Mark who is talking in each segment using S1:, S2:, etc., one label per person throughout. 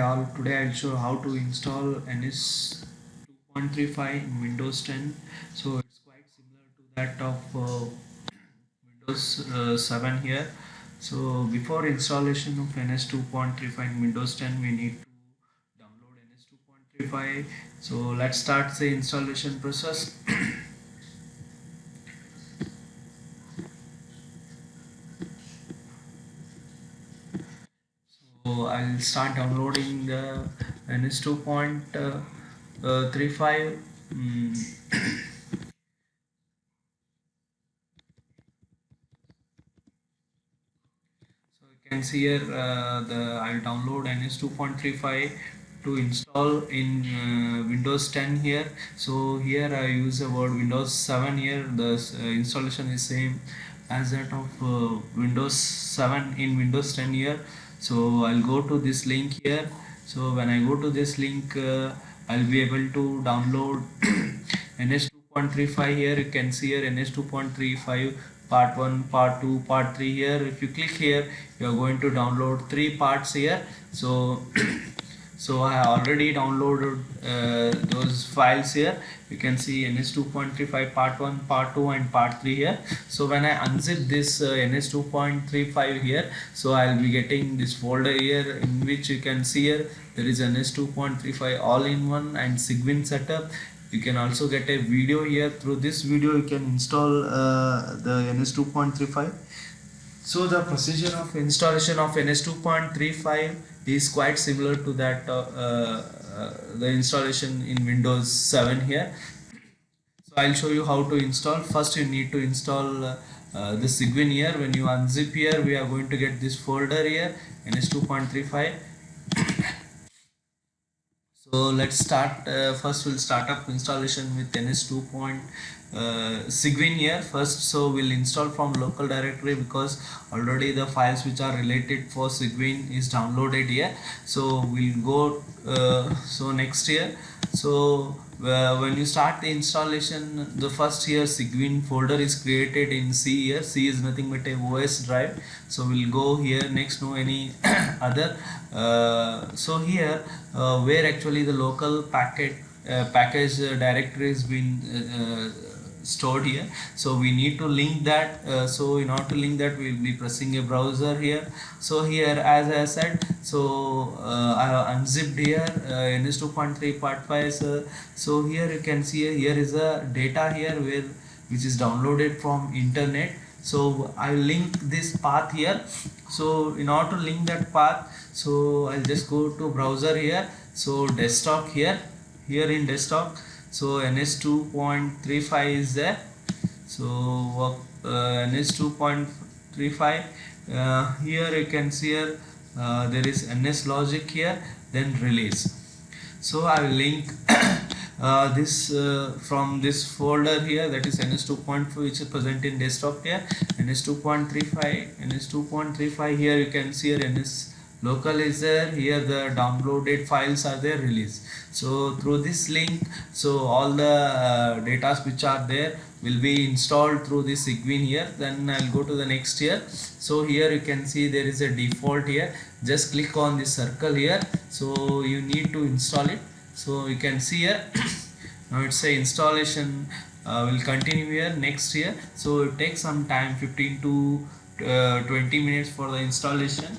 S1: all. Today I'll show how to install NS 2.35 in Windows 10. So it's quite similar to that of Windows 7 here. So before installation of NS 2.35 in Windows 10, we need to download NS 2.35. So let's start the installation process. So I'll start downloading the NS 2.35. So you can see here I'll download NS 2.35 to install in Windows 10 here. So here I use the word Windows 7 here. The installation is same as that of Windows 7 in Windows 10 here. So I'll go to this link here. So when I go to this link, I'll be able to download NS 2.35 here. You can see here NS 2.35 part 1, part 2, part 3 here. If you click here, you are going to download 3 parts here. So so I already downloaded those files here. You can see NS 2.35 part 1, part 2 and part 3 here. So when I unzip this NS 2.35 here, so I'll be getting this folder here, in which you can see here there is NS 2.35 all in one and Cygwin setup. You can also get a video here. Through this video you can install the NS 2.35. So the procedure of installation of NS 2.35 is quite similar to that the installation in Windows 7 here. So I'll show you how to install. First you need to install the Cygwin here. When you unzip here, we are going to get this folder here, NS 2.35. So let's start. First we'll start up installation with NS2. Cygwin here first. So we'll install from local directory because already the files which are related for Cygwin is downloaded here. So we'll go so next here. So when you start the installation, the first here Cygwin folder is created in C here. C is nothing but a OS drive. So we'll go here, next, no any other. So here where actually the local package directory has been stored here. So we need to link that. So in order to link that, we will be pressing a browser here. So here, as I said, so I have unzipped here NS 2.3 part 5. So here you can see here is a data here which is downloaded from internet. So I will link this path here. So in order to link that path, so I'll just go to browser here. So desktop here in desktop, so NS 2.35 is there. So NS 2.35, here you can see here there is NS logic here, then release. So I will link this from this folder here, that is NS 2.4, which is present in desktop here. NS 2.35 here you can see here NS local is there. Here the downloaded files are there, release. So through this link, so all the data which are there will be installed through this Cygwin here. Then I'll go to the next here. So here you can see there is a default here. Just click on this circle here. So you need to install it. So you can see here now it's a installation will continue here, next here. So it takes some time, 15 to 20 minutes for the installation.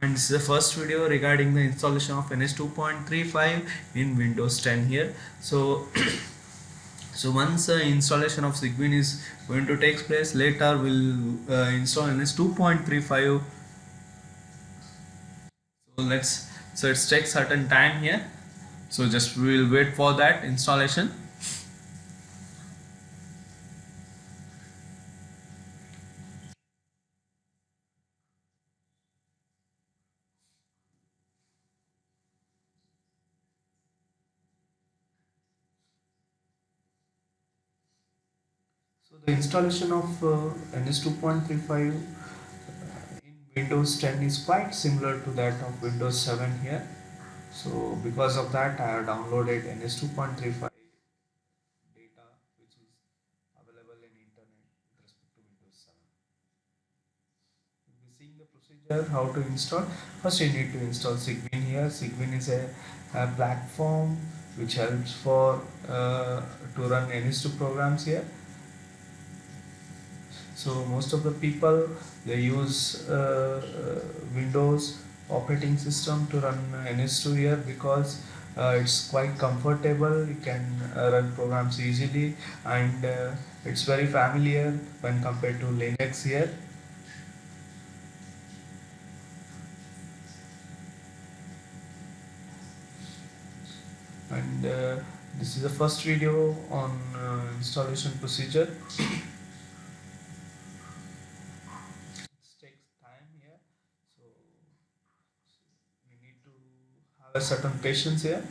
S1: And this is the first video regarding the installation of NS 2.35 in Windows 10 here. So so once the installation of Cygwin is going to take place, later we'll install NS 2.35. So it takes certain time here. So just we will wait for that installation. So the installation of NS 2.35 in Windows 10 is quite similar to that of Windows 7 here. So because of that, I have downloaded NS 2.35 data which is available in internet with respect to Windows 7. We'll be seeing the procedure procedure how to install. First you need to install Cygwin here. Cygwin is a platform which helps for to run NS2 programs here. So most of the people, they use Windows operating system to run NS2 here, because it's quite comfortable. You can run programs easily, and it's very familiar when compared to Linux here. And this is the first video on installation procedure. It takes time here, so we need to have a certain patience here.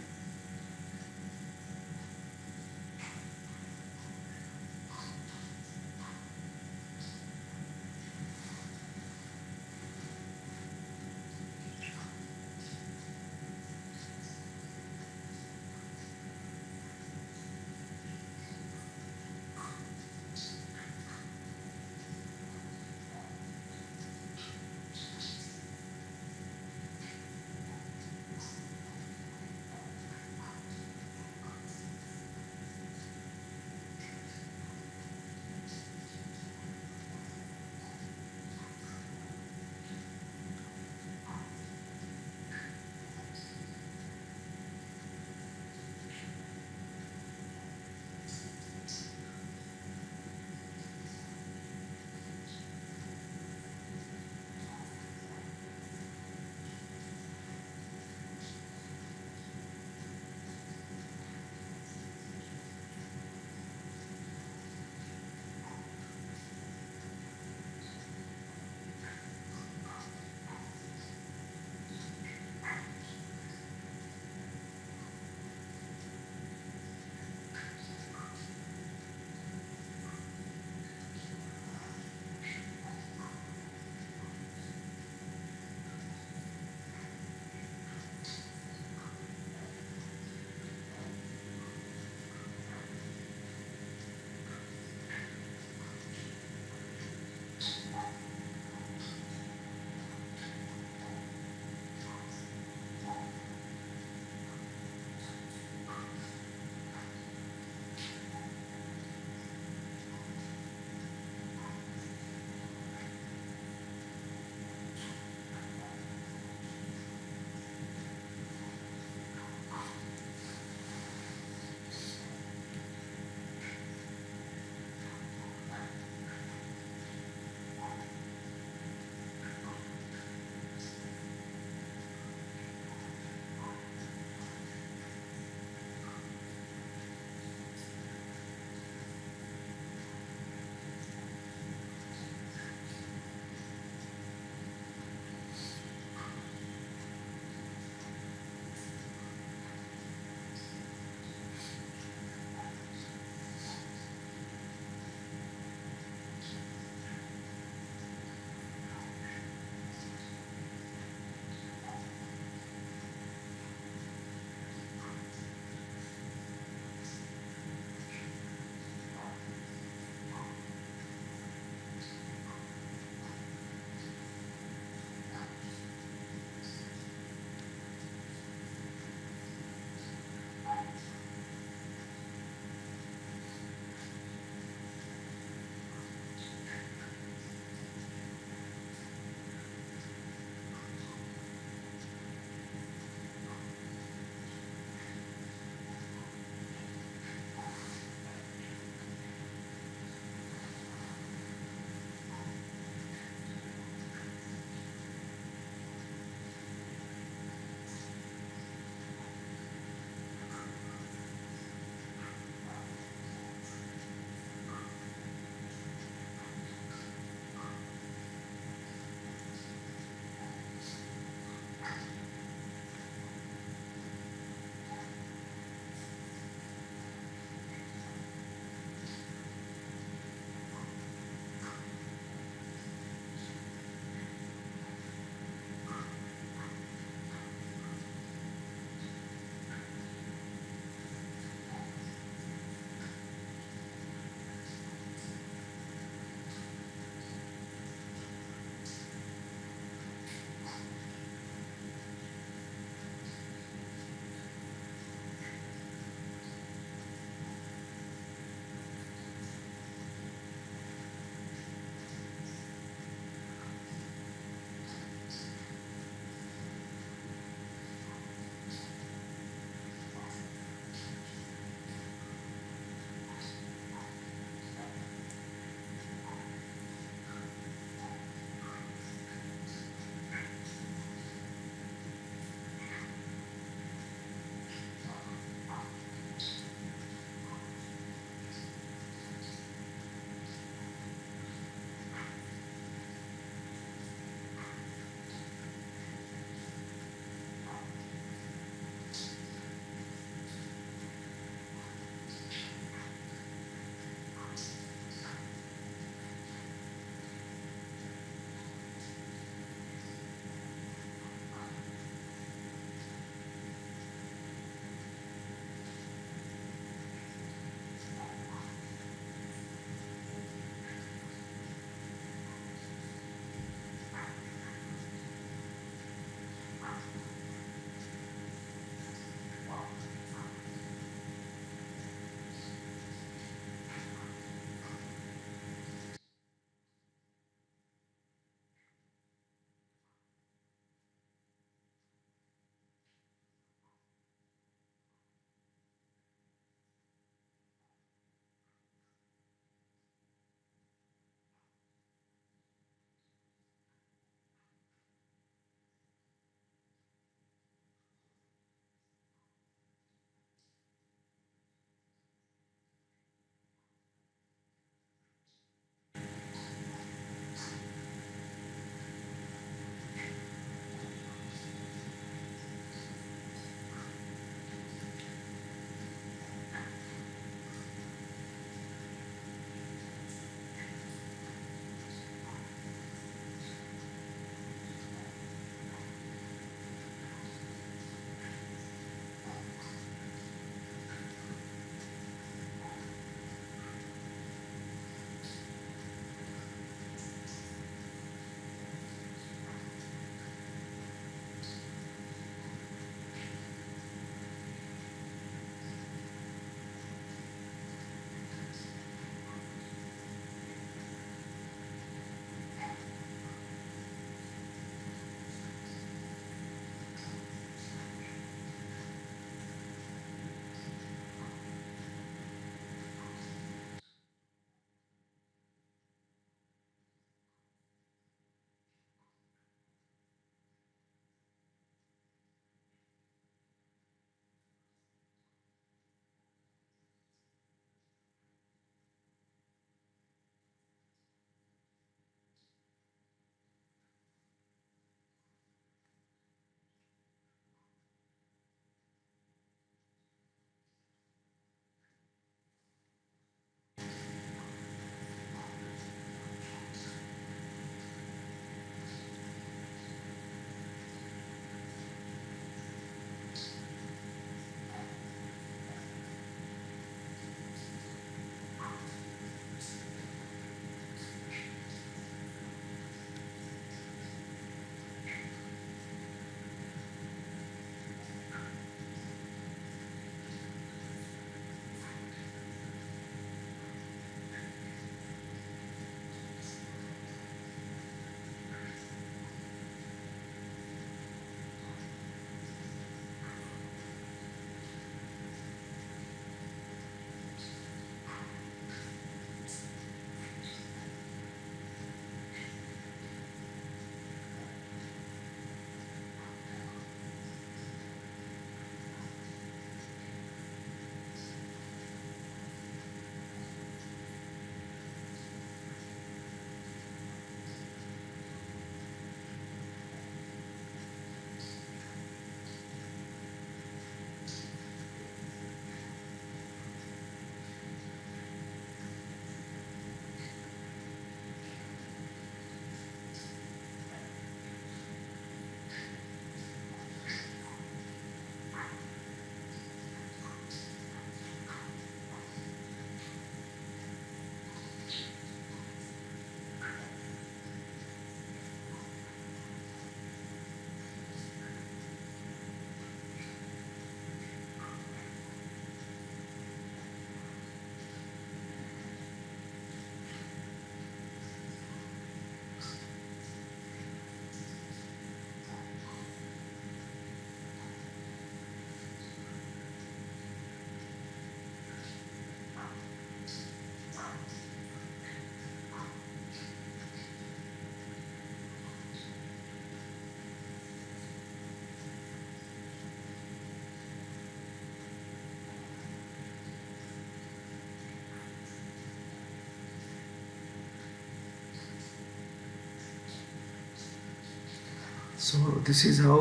S1: So this is how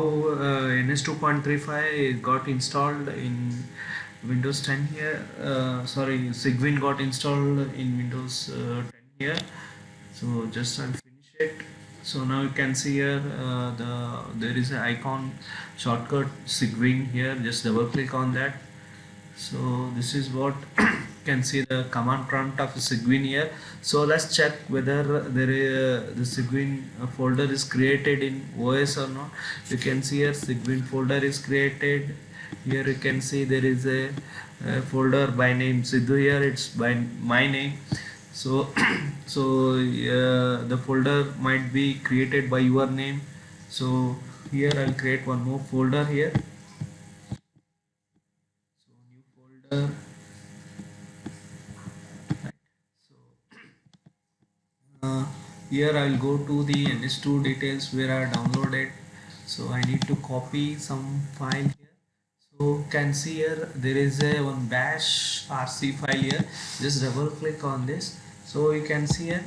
S1: NS 2.35 got installed in Windows 10 here. Sorry, Sigwin got installed in Windows 10 here. So just I'll finish it. So now you can see here there is an icon shortcut Sigwin here. Just double click on that. So this is what you can see the command prompt of Sigwin here. So let's check whether the Sigwin folder is created in OS or not. You can see here Sigwin folder is created. Here you can see there is a folder by name Sidhu here. It's by my name. So the folder might be created by your name. So here I'll create one more folder here. So new folder. Right. So uh, here I will go to the NS2 details where I downloaded. So I need to copy some file here. So can see here there is a one bash rc file here. Just double click on this. So you can see here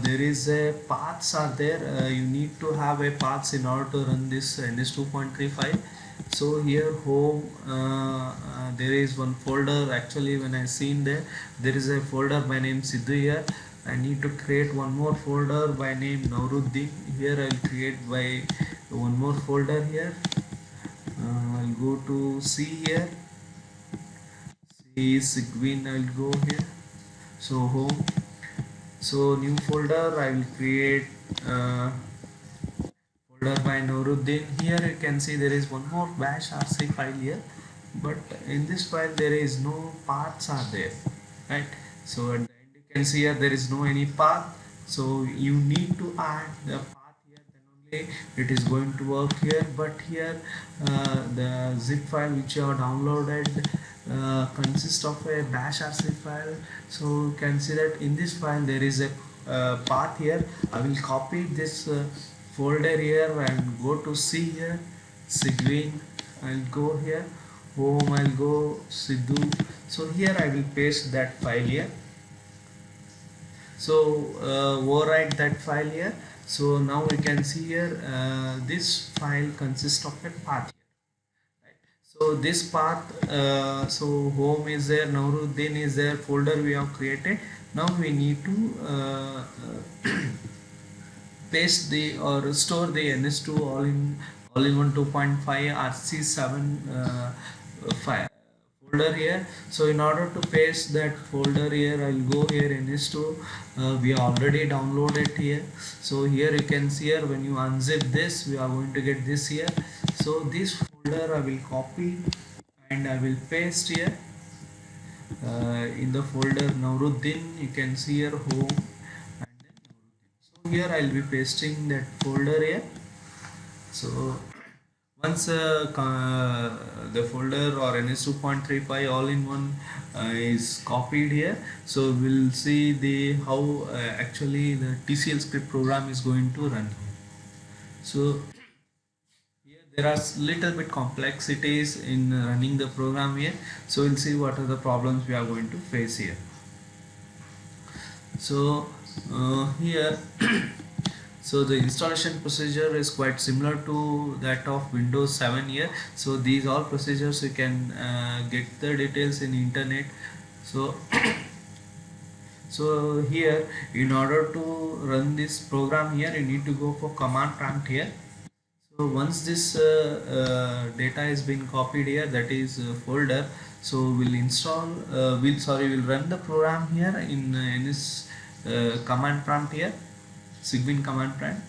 S1: there is a paths are there. You need to have a paths in order to run this NS 2.35. So here home there is one folder. Actually when I seen there is a folder by name Sidhu here. I need to create one more folder by name Nauruddin. Here I'll create by one more folder here. I'll go to C here. C Sigwin. I'll go here. So home. So new folder I will create folder by Nauruddin. Here you can see there is one more bash rc file here, but in this file there is no paths are there, right? So at the end you can see here there is no any path. So you need to add the path here, then only it is going to work here. But here the zip file which you have downloaded consists of a bash rc file. So you can see that in this file there is a path here. I will copy this folder here and go to C here, Sigwin. I'll go here, home. I'll go Sidhu. So here I will paste that file here. So overwrite that file here. So now we can see here this file consists of a path here. Right. So this path, so home is there, Nauruddin is there, folder we have created. Now we need to paste the or store the NS2 all in one 2.5 RC7 file folder here. So in order to paste that folder here, I'll go here NS2. We already downloaded here. So here you can see here when you unzip this, we are going to get this here. So this folder I will copy and I will paste here in the folder Nauruddin. You can see here home and then Nauruddin. So here I'll be pasting that folder here. So once the folder or NS 2.35 all in one is copied here, so we'll see the how actually the TCL script program is going to run here. So here there are little bit complexities in running the program here. So we'll see what are the problems we are going to face here. So here so the installation procedure is quite similar to that of Windows 7 here. So these all procedures you can get the details in internet. So so here in order to run this program here you need to go for command prompt here. So once this data has been copied here, that is folder, so we'll install we'll run the program here in this command prompt here, Sigwin command prompt.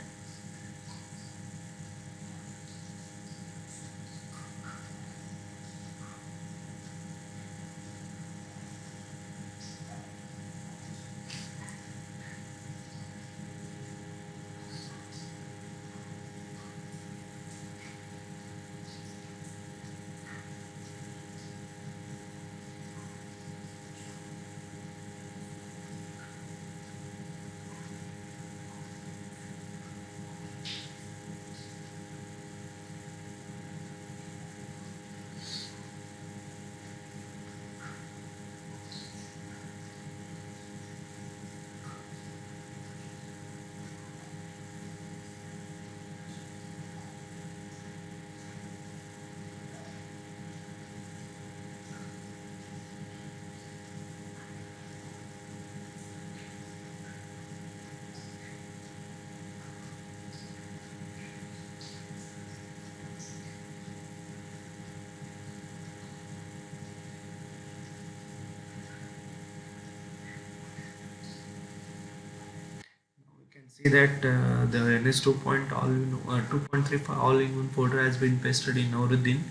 S1: see that the ns2 point all 2.35 all in one folder has been pasted in Nuruddin.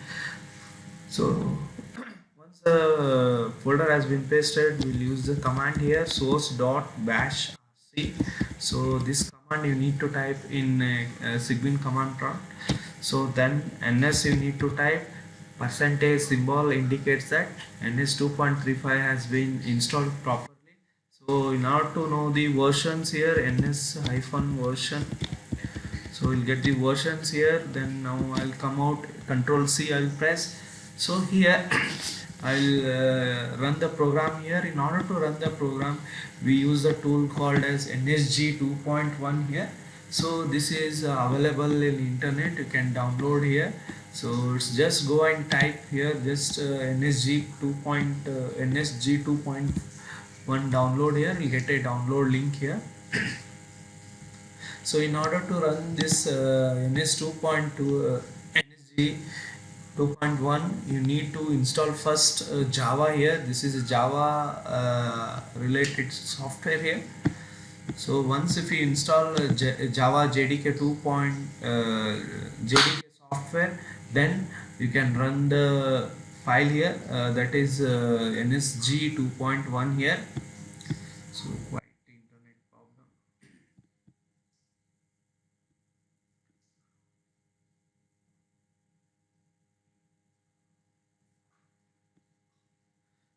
S1: So once the folder has been pasted, we'll use the command here source dot bash rc. So this command you need to type in Cygwin command prompt. So then ns you need to type, percentage symbol indicates that ns 2.35 has been installed properly. So in order to know the versions here, ns hyphen version, so we'll get the versions here. Then now I'll come out, control C I'll press. So here I'll run the program here. In order to run the program, we use a tool called as NSG 2.1 here. So this is available in internet, you can download here. So it's just go and type here just NSG 2.1 download here. You get a download link here. So in order to run this NS 2.2 NSG 2.1, you need to install first Java here. This is a Java related software here. So once if you install Java JDK 2. JDK software, then you can run the file here, that is NSG 2.1 here. So quite internet problem.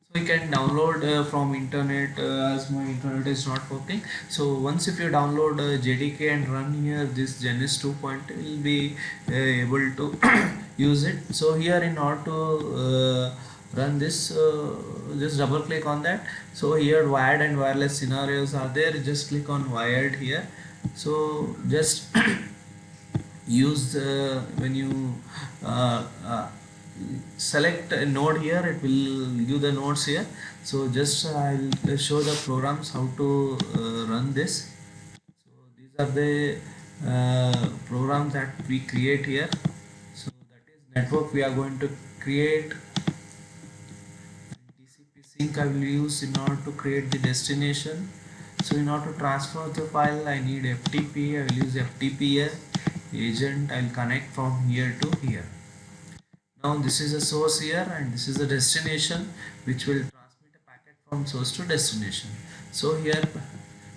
S1: So you can download from internet, as my internet is not working. So once if you download JDK and run here this Genesis 2 point, will be able to use it. So here in order to run this, just double click on that. So here wired and wireless scenarios are there, just click on wired here. So just use when you select a node here, it will give the nodes here. So just I'll show the programs how to run this. So these are the programs that we create here. So that is network we are going to create. TCP sync I will use in order to create the destination. So in order to transfer the file, I need FTP. I will use FTP here. Agent I'll connect from here to here. Now this is a source here and this is a destination which will transmit a packet from source to destination. So here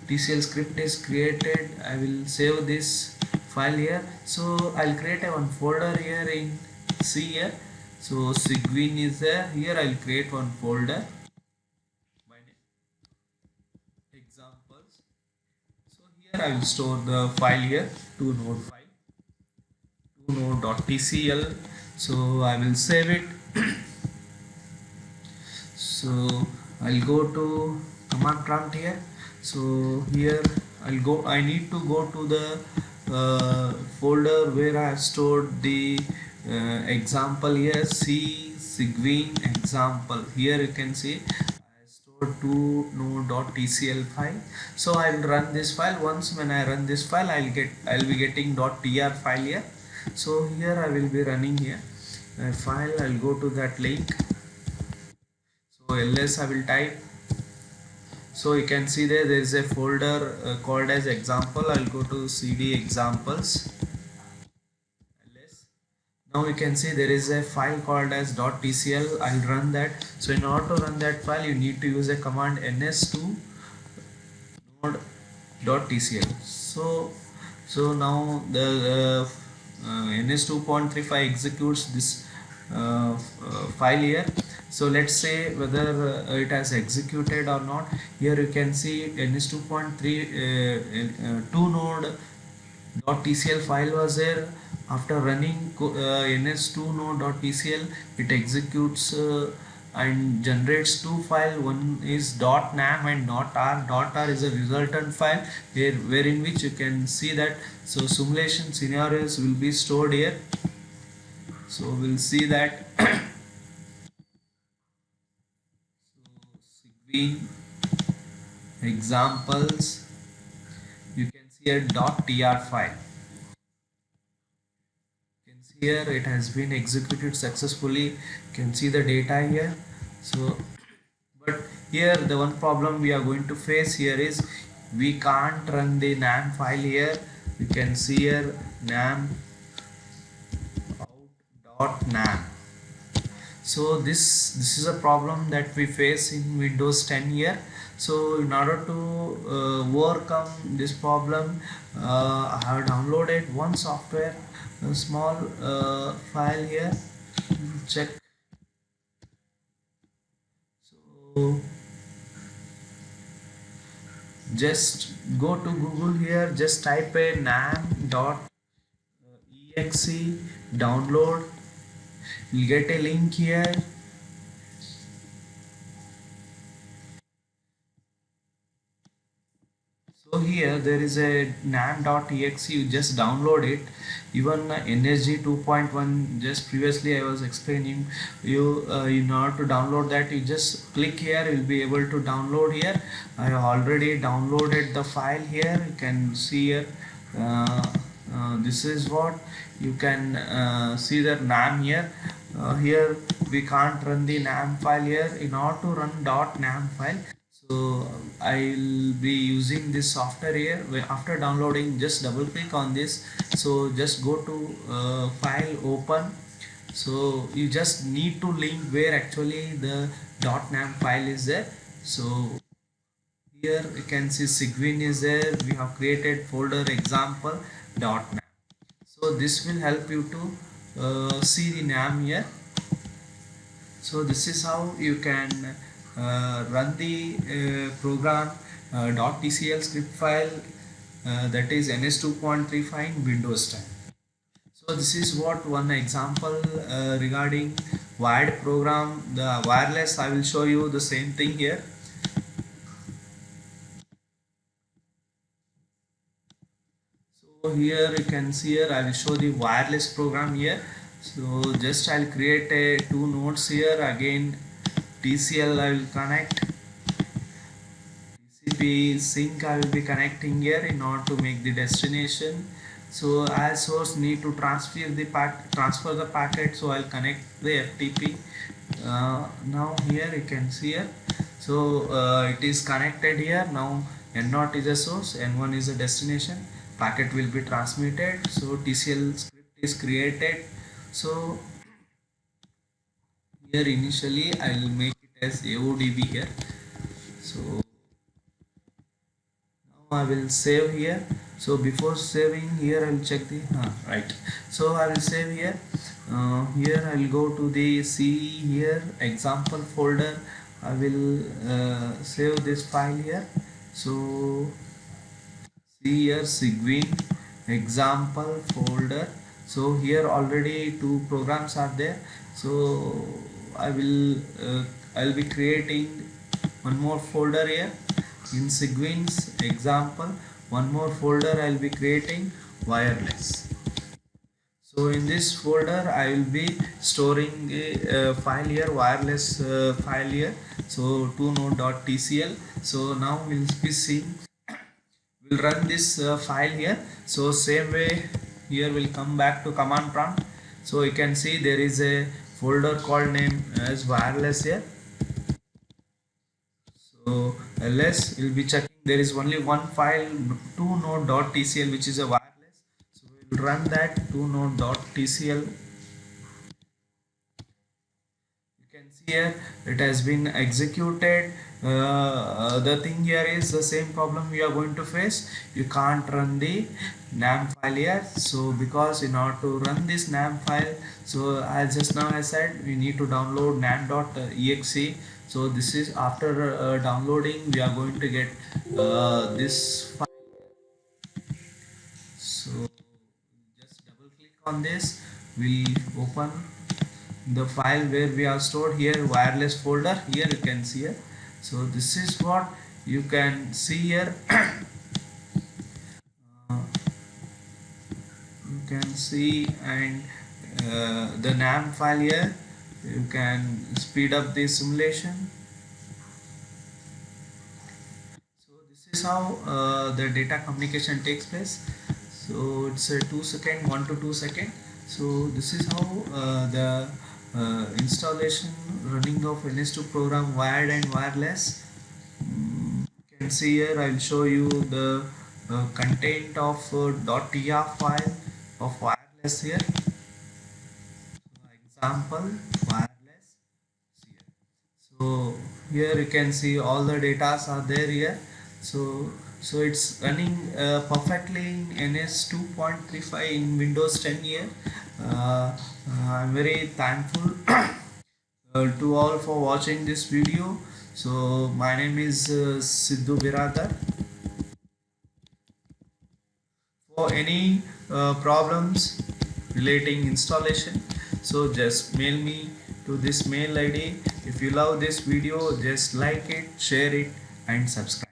S1: TCL script is created. I will save this file here. So I'll create a one folder here in C here. So Cygwin is there. Here I'll create one folder by name examples. So here I will store the file here, 2node file, 2node.tcl. So I will save it. So I'll go to command prompt here. So here I need to go to the folder where I have stored the example here, C Cygwin example. Here you can see I stored 2node.tcl file. So I will run this file. Once when I run this file, I'll be getting .tr file here. So here I will be running here a file. I'll go to that link. So ls I will type. So you can see there is a folder called as example. I'll go to cd examples ls. Now you can see there is a file called as .tcl. I'll run that. So in order to run that file, you need to use a command ns2 node.tcl. So now the ns 2.35 executes this file here. So let's say whether it has executed or not. Here you can see ns 2.3 2 node.tcl file was there. After running ns2 node.tcl, it executes and generates two files. One is .nam and .r. .r is a resultant file here, wherein which you can see that so simulation scenarios will be stored here. So we'll see that. So Cygwin examples, you can see a .tr file. You can see here it has been executed successfully. You can see the data here. So but here the one problem we are going to face here is we can't run the NAM file here. You can see here nam out.nam. So this is a problem that we face in Windows 10 here. So in order to overcome this problem, I have downloaded one software, a small file here. Check. So just go to Google here, just type a nam.exe download. You'll get a link here. So here there is a nam.exe, you just download it. Even NSG 2.1, just previously I was explaining you, in order to download that, you just click here, you'll be able to download here. I have already downloaded the file here. You can see here, this is what you can see, the nam here. Here we can't run the nam file here. In order to run .nam file, so I'll be using this software here. After downloading, just double click on this. So just go to file, open. So you just need to link where actually the .nam file is there. So here you can see Cygwin is there. We have created folder example .nam. So this will help you to see the nam here. So this is how you can run the program .tcl script file, that is NS2.35 in Windows 10. So this is what one example regarding wired program. The wireless, I will show you the same thing here. So here you can see here, I will show the wireless program here. So just I'll create a two nodes here. Again TCL I will connect, TCP sync I will be connecting here in order to make the destination. So as source need to transfer the packet, so I'll connect the FTP. Now here you can see here, so it is connected here. Now N0 is a source, N1 is a destination. Packet will be transmitted, so TCL script is created. So here initially I will make it as AODB here. So now I will save here. So before saving here, I will check the right. So I will save here. Here I will go to the C here example folder. I will save this file here. So see here Cygwin example folder. So here already two programs are there. So I will be creating one more folder here in Cygwin's example. One more folder I will be creating wireless. So in this folder I will be storing a file here, wireless file here. So 2node.tcl. So now we'll be seeing, we'll run this file here. So same way here we'll come back to command prompt. So you can see there is a folder called name as wireless here. So ls will be checking, there is only one file 2node.tcl which is a wireless. So we will run that 2node.tcl. You can see here it has been executed. The thing here is the same problem we are going to face. You can't run the nam file here. So because in order to run this nam file, so as just now I said, we need to download nam.exe. So this is after downloading, we are going to get this file. So just double click on this, we open the file where we are stored here, wireless folder. Here you can see it. So this is what you can see here. You can see, and the nam file here, you can speed up the simulation. So this is how the data communication takes place. So it's a 2 second, 1 to 2 second. So this is how the installation running of NS2 program wired and wireless can can see here, I will show you the content of .tar file of wireless here. Example wireless here. So here you can see all the datas are there here. So it's running perfectly in NS 2.35 in Windows 10 here. I'm very thankful to all for watching this video. So my name is Sidhu Biradar. For any problems relating installation, so just mail me to this mail ID. If you love this video, just like it, share it and subscribe.